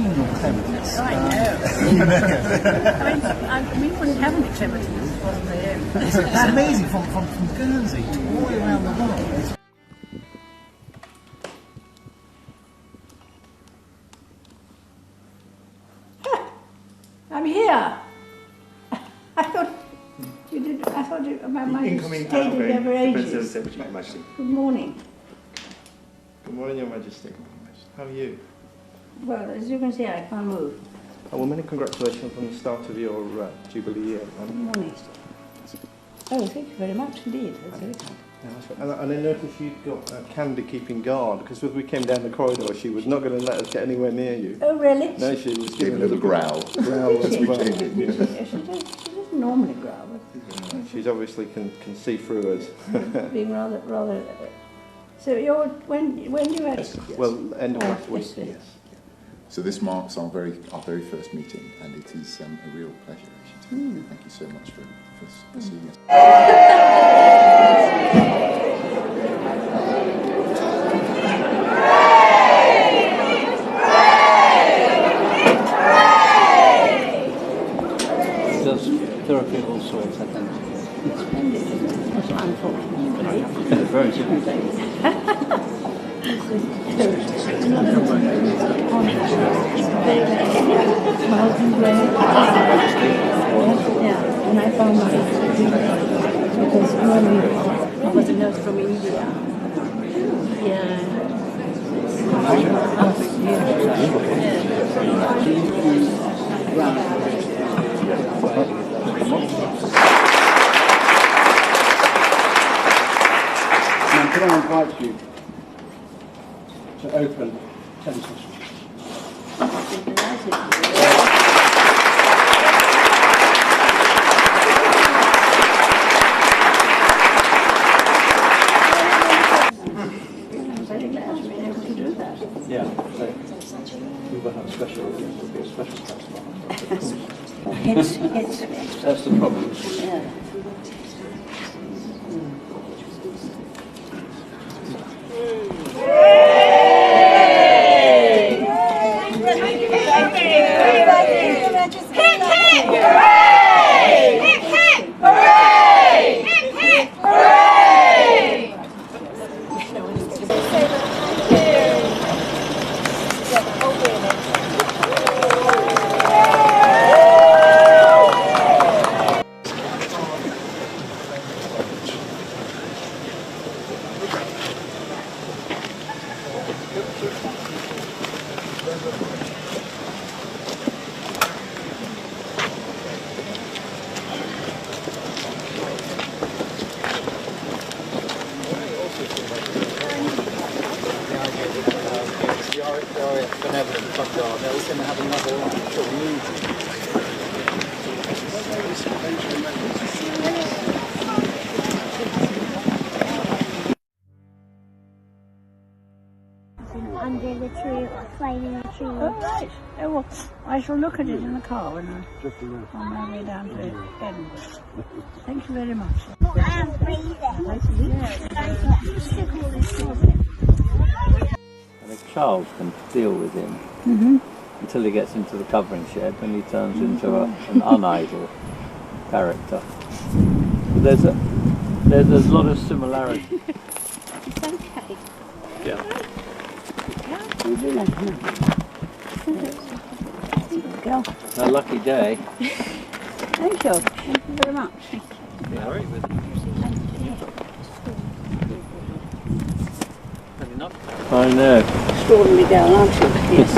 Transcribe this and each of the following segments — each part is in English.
penal cleverness. I know. We wouldn't have any cleverness if it wasn't for you. It's amazing from Guernsey to all the way around the world. I'm here. I thought you did. I thought you might have stayed there for ages. Your Majesty. Good morning. Good morning, Your Majesty. How are you? Well, as you can see, I can't move. Well, many congratulations on the start of your Jubilee year. Good morning. Oh, thank you very much indeed. That's very kind. Yeah, that's right. And I noticed you'd got Candy keeping guard, because as we came down the corridor, she was not going to let us get anywhere near you. Oh, really? No, she was Gave a little growl. As She well. she doesn't normally growl, but She's obviously can see through us. being rather. So you're when you had? Yes. Well, end of last week. yes. Yes. So this marks our very first meeting, and it is a real pleasure, actually. Thank you so much for seeing us. There are people all sorts, I think. Splendid. That's unfortunate. Very simple. Yeah, and I found my because normally I was a nurse from India. Yeah. Now, could I invite you to open Thames Hospital? Yeah, so we will have a special class. That's the problem. Yeah. Benevolent front yard. They're also going to have another sort of meeting. Under the tree, climbing the tree. Oh, right. Oh, well, I shall look at it in the car when I'm on my way down to Edinburgh. Thank you very much. I am breathing. Nice to meet you. And a child can deal with him until he gets into the covering shed, when he turns into an unidle character. There's a lot of similarity. It's okay. Yeah. You do like him. Good girl. A lucky day. Thank you. Thank you very much. Yeah, very good. I know. Extraordinary girl, aren't you? Yes.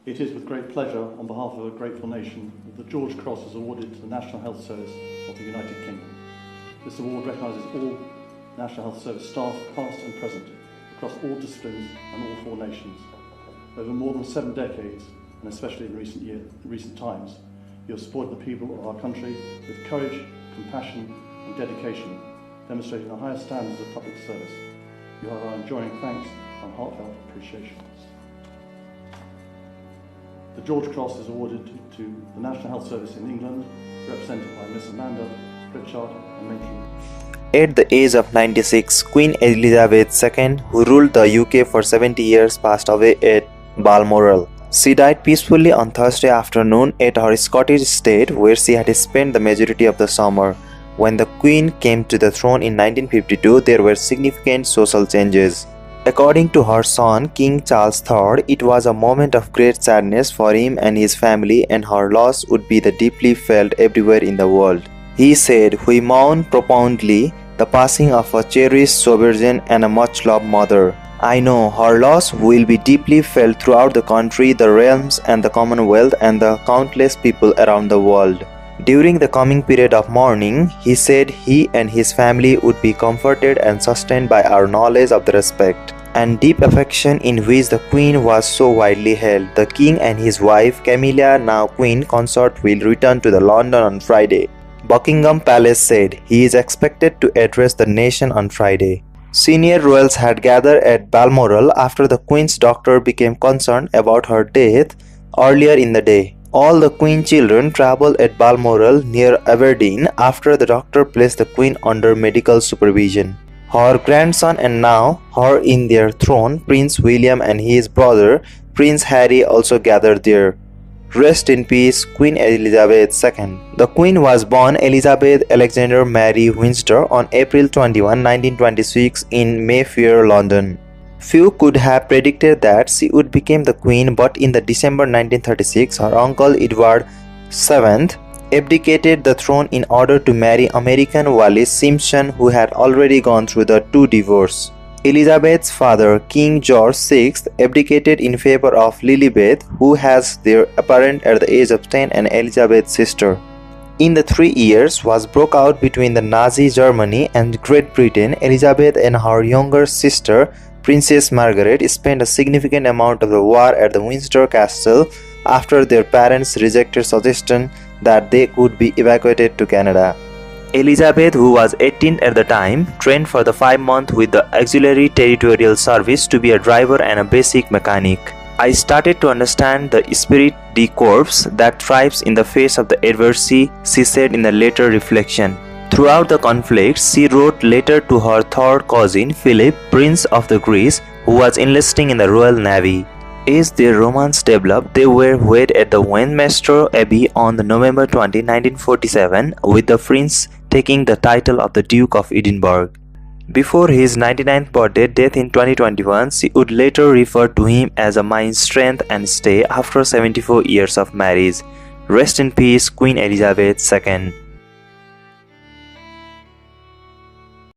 It is with great pleasure, on behalf of a grateful nation, that the George Cross is awarded to the National Health Service of the United Kingdom. This award recognises all National Health Service staff, past and present, across all disciplines and all 4 nations. Over more than 7 decades, and especially in recent times, you have supported the people of our country with courage, compassion and dedication, demonstrating the highest standards of public service. You have our enduring thanks and heartfelt appreciation. The George Cross is awarded to the National Health Service in England, represented by Miss Amanda Pritchard and Matron. At the age of 96, Queen Elizabeth II, who ruled the UK for 70 years, passed away at Balmoral. She died peacefully on Thursday afternoon at her Scottish estate, where she had spent the majority of the summer. When the Queen came to the throne in 1952, there were significant social changes. According to her son, King Charles III, it was a moment of great sadness for him and his family, and her loss would be deeply felt everywhere in the world. He said, "We mourn profoundly the passing of a cherished sovereign and a much-loved mother. I know her loss will be deeply felt throughout the country, the realms and the Commonwealth, and the countless people around the world." During the coming period of mourning, he said he and his family would be comforted and sustained by our knowledge of the respect and deep affection in which the Queen was so widely held. The King and his wife, Camilla, now Queen Consort, will return to London on Friday. Buckingham Palace said he is expected to address the nation on Friday. Senior royals had gathered at Balmoral after the Queen's doctor became concerned about her death earlier in the day. All the Queen children travelled at Balmoral near Aberdeen after the doctor placed the Queen under medical supervision. Her grandson and now heir in their throne, Prince William, and his brother, Prince Harry, also gathered there. Rest in peace, Queen Elizabeth II. The Queen was born Elizabeth Alexander Mary Windsor on April 21, 1926 in Mayfair, London. Few could have predicted that she would become the Queen, but in December 1936, her uncle Edward VII abdicated the throne in order to marry American Wallis Simpson, who had already gone through the 2 divorces. Elizabeth's father, King George VI, abdicated in favor of Lilibet, who has their apparent at the age of 10, and Elizabeth's sister. In the 3 years was broke out between the Nazi Germany and Great Britain, Elizabeth and her younger sister, Princess Margaret, spent a significant amount of the war at the Windsor Castle after their parents rejected suggestion that they could be evacuated to Canada. Elizabeth, who was 18 at the time, trained for the 5 months with the Auxiliary Territorial Service to be a driver and a basic mechanic. I started to understand the esprit de corps that thrives in the face of the adversity, she said in a later reflection. Throughout the conflict, she wrote letter to her 3rd cousin, Philip, Prince of the Greece, who was enlisting in the Royal Navy. As their romance developed, they were wed at the Westminster Abbey on November 20, 1947, with the prince taking the title of the Duke of Edinburgh. Before his 99th birthday death in 2021, she would later refer to him as my strength and stay after 74 years of marriage. Rest in peace, Queen Elizabeth II.